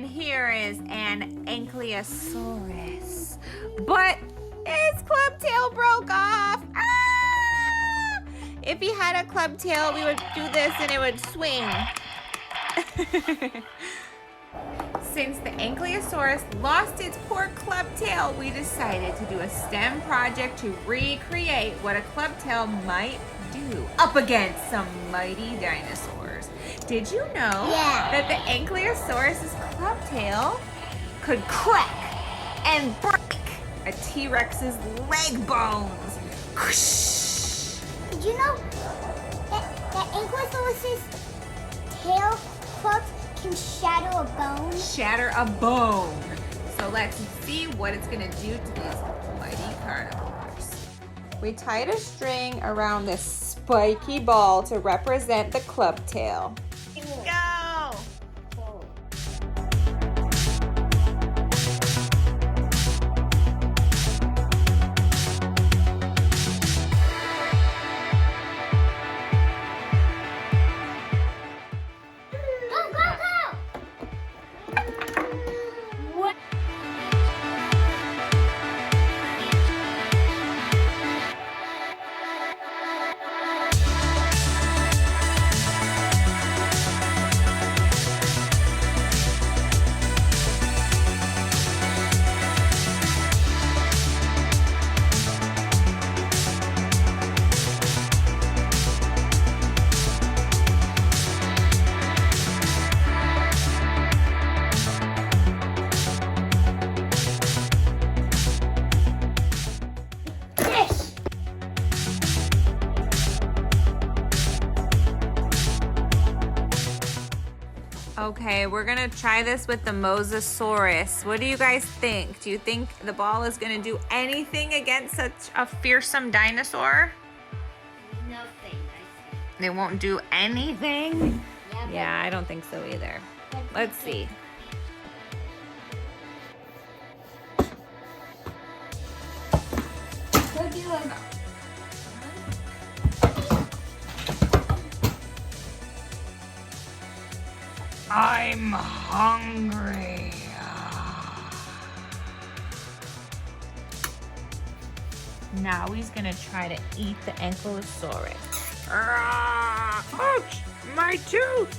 And here is an Ankylosaurus. But his clubtail broke off. Ah! If he had a clubtail, we would do this and it would swing. Since the Ankylosaurus lost its poor clubtail, we decided to do a STEM project to recreate what a clubtail might do up against some mighty dinosaurs. Did you know that the Ankylosaurus's clubtail could crack and break a T-Rex's leg bones? Did you know that Ankylosaurus's tail clubs can shatter a bone? Shatter a bone. So let's see what it's gonna do to these mighty carnivores. We tied a string around this spiky ball to represent the clubtail. Go! Okay, we're gonna try this with the Mosasaurus. What do you guys think? Do you think the ball is gonna do anything against such a fearsome dinosaur? Nothing, I think. It won't do anything? Yeah, I don't think so either. Let's see. Go do it. I'm hungry. Now he's gonna try to eat the Ankylosaurus. Ouch! My tooth!